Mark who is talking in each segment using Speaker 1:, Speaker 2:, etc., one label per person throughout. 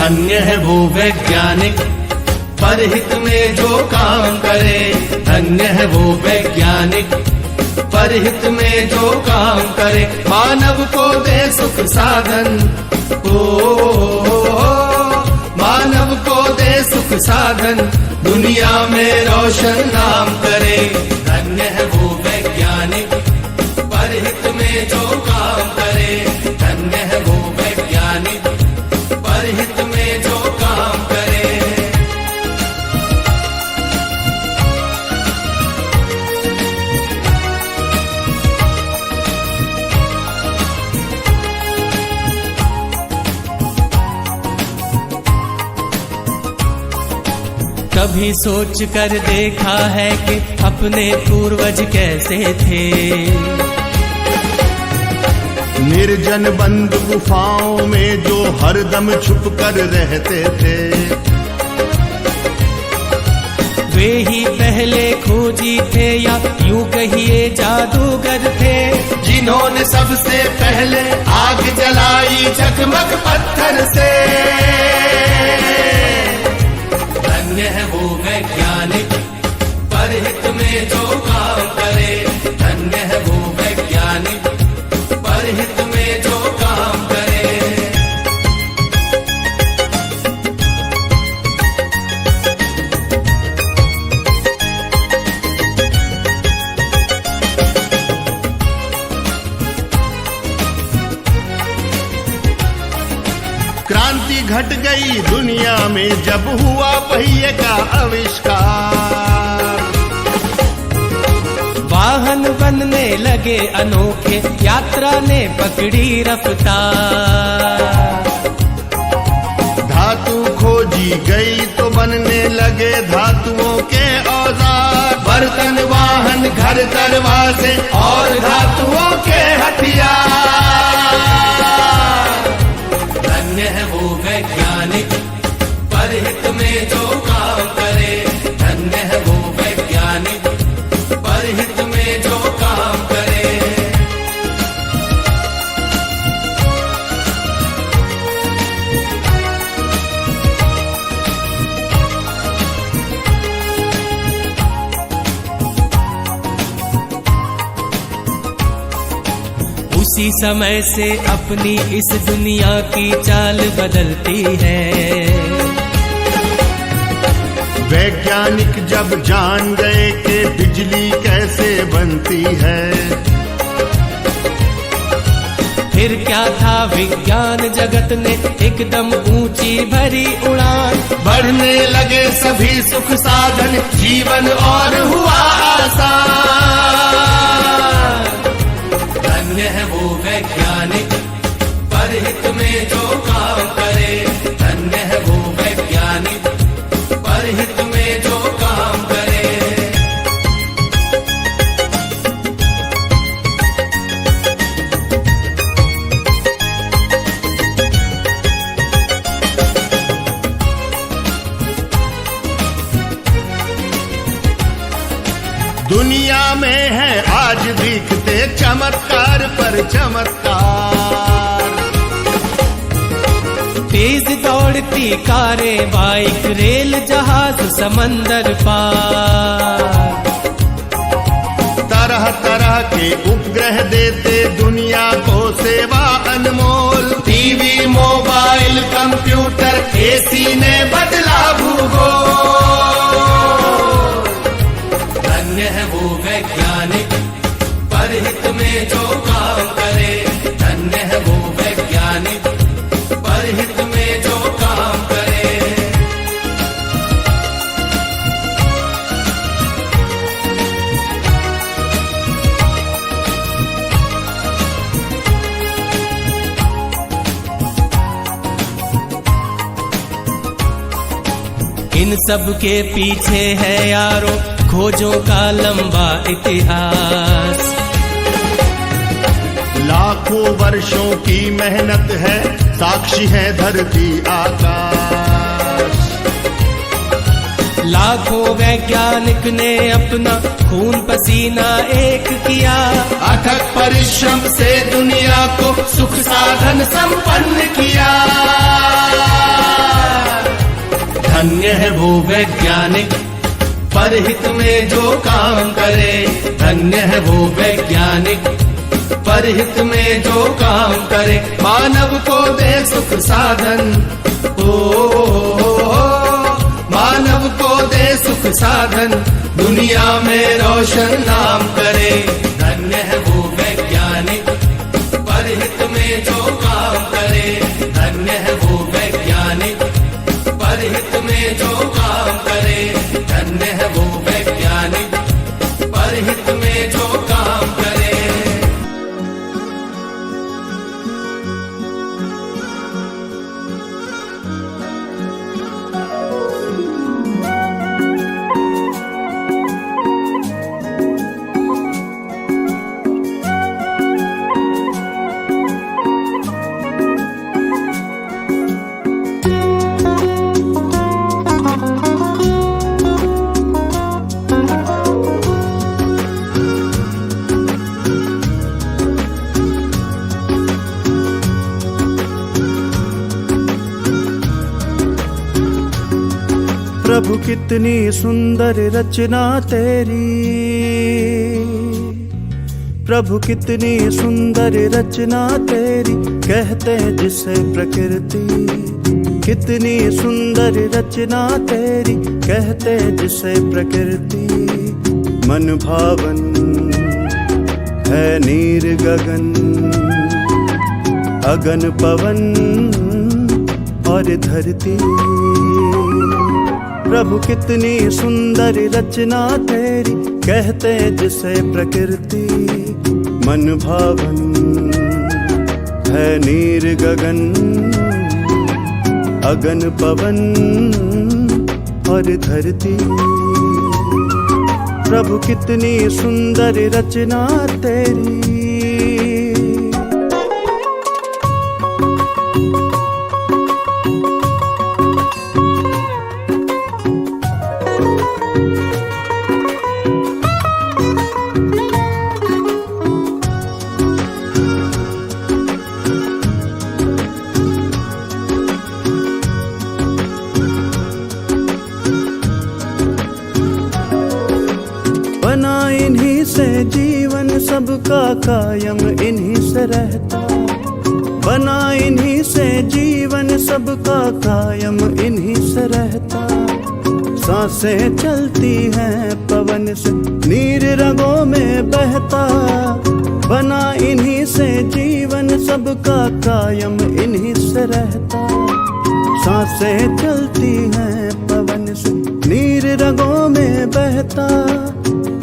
Speaker 1: धन्य है वो वैज्ञानिक परहित में जो काम करे। धन्य है वो वैज्ञानिक परहित में जो काम करे। मानव को दे सुख साधन, मानव को दे सुख साधन, दुनिया में रोशन नाम करे। धन्य है वो वैज्ञानिक परहित में जो काम करे। धन्य है वो वैज्ञानिक परहित में जो काम करे।
Speaker 2: कभी सोच कर देखा है कि अपने पूर्वज कैसे थे।
Speaker 3: निर्जन बंद गुफाओं में जो हरदम छुप कर रहते थे।
Speaker 2: वे ही पहले खोजी थे या यूं कहिए जादूगर थे,
Speaker 1: जिन्होंने सबसे पहले आग जलाई जगमग पत्थर से। धन्य है वो वैज्ञानिक परहित में जो काम करे। धन्य है वो वैज्ञानिक परहित में जो काम करे।
Speaker 3: क्रांति घट गई दुनिया में जब हुआ पहिए का आविष्कार।
Speaker 2: वाहन बनने लगे अनोखे, यात्रा ने पकड़ी रफ्तार।
Speaker 3: धातु खोजी गई तो बनने लगे धातुओं के औजार।
Speaker 1: बर्तन वाहन घर दरवाजे और धातुओं के हथियार। धन्य है वो वैज्ञानिक परहित में जो काम करे। धन्य है वो वैज्ञानिक परहित में जो काम करे।
Speaker 2: उसी समय से अपनी इस दुनिया की चाल बदलती है।
Speaker 3: वैज्ञानिक जब जान गए कि बिजली कैसे बनती है।
Speaker 2: फिर क्या था विज्ञान जगत ने एकदम ऊंची भरी उड़ान।
Speaker 1: बढ़ने लगे सभी सुख साधन, जीवन और हुआ आसान। धन्य है वो वैज्ञानिक परहित में जो काम करे। धन्य है वो वैज्ञानिक परहित में जो काम करे।
Speaker 3: दुनिया में है आज दिखते चमत्कार पर चमत्कार।
Speaker 2: तेज दौड़ती कारें, बाइक, रेल, जहाज, समंदर पार।
Speaker 3: तरह तरह के उपग्रह देते दुनिया को सेवा अनमोल।
Speaker 1: टीवी, मोबाइल, कंप्यूटर, एसी ने बदला भूगोल। धन्य है वो वैज्ञानिक परहित में जो काम करे। धन्य है वो वैज्ञानिक परहित में जो काम करे।
Speaker 2: इन सब के पीछे है यारो खोजों का लंबा इतिहास।
Speaker 3: लाखों वर्षों की मेहनत है, साक्षी है धरती आकाश।
Speaker 2: लाखों वैज्ञानिक ने अपना खून पसीना एक किया।
Speaker 1: अथक परिश्रम से दुनिया को सुख साधन संपन्न किया। धन्य है वो वैज्ञानिक परहित में जो काम करे। धन्य है वो वैज्ञानिक परहित में जो काम करे। मानव को दे सुख साधन, मानव को दे सुख साधन, दुनिया में रोशन नाम करे। धन्य है वो वैज्ञानिक परहित में जो काम करे। धन्य है वो वैज्ञानिक परहित में जो काम करे। धन्य है वो वैज्ञानिक परहित में जो काम करे।
Speaker 4: प्रभु कितनी सुंदर रचना तेरी, प्रभु कितनी सुंदर रचना तेरी, कहते हैं जिसे प्रकृति। कितनी सुंदर रचना तेरी, कहते हैं जिसे प्रकृति। मन भावन है नीर गगन, अगन पवन और धरती। प्रभु कितनी सुंदर रचना तेरी, कहते हैं जिसे प्रकृति। मन भावन है नीर गगन, अगन पवन और धरती। प्रभु कितनी सुंदर रचना तेरी। बना इन्हीं से जीवन सबका कायम इन्हीं से रहता। बना इन्हीं से जीवन सबका कायम इन्हीं से रहता। सांसें चलती हैं पवन से, नीर रगों में बहता। बना इन्हीं से जीवन सबका कायम इन्हीं से रहता। सांसें चलती हैं पवन से, नीर रगों में बहता।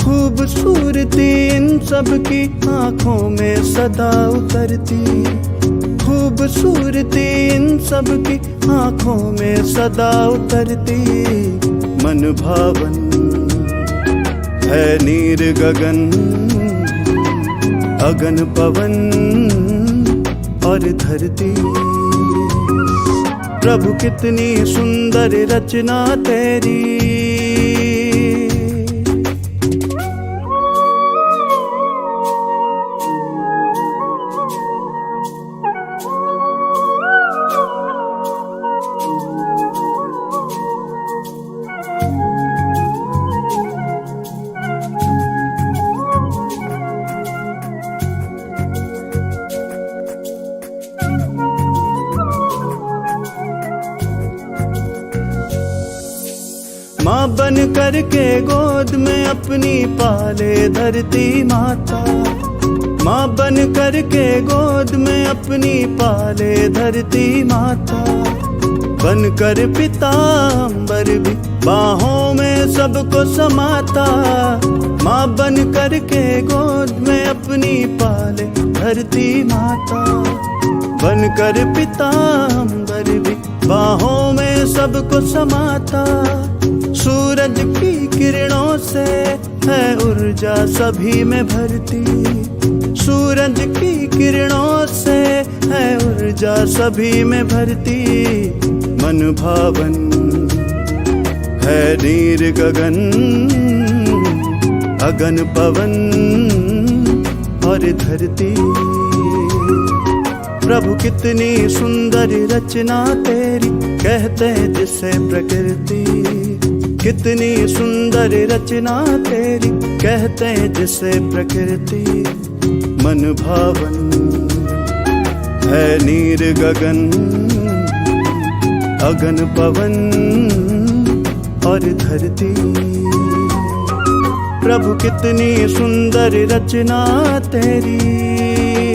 Speaker 4: खूबसूरती इन सब की आँखों में सदा उतरती। खूबसूरती इन सब की आँखों में सदा उतरती। मन भावन है नीर गगन, अगन पवन और धरती। प्रभु कितनी सुंदर रचना तेरी। माँ बन करके गोद में अपनी पाले धरती माता। माँ बन करके गोद में अपनी पाले धरती माता। बन कर पिता अंबर भी बाहों में सबको समाता। माँ बन करके गोद में अपनी पाले धरती माता। बन कर पिता अंबर भी बाहों में सबको समाता। सूरज की किरणों से है ऊर्जा सभी में भरती। सूरज की किरणों से है ऊर्जा सभी में भरती। मन भावन है नीर गगन, अगन पवन और धरती। प्रभु कितनी सुंदर रचना तेरी, कहते हैं जिसे प्रकृति। कितनी सुंदर रचना तेरी, कहते हैं जिसे प्रकृति। मन भावन है नीर गगन, अगन पवन और धरती। प्रभु कितनी सुंदर रचना तेरी।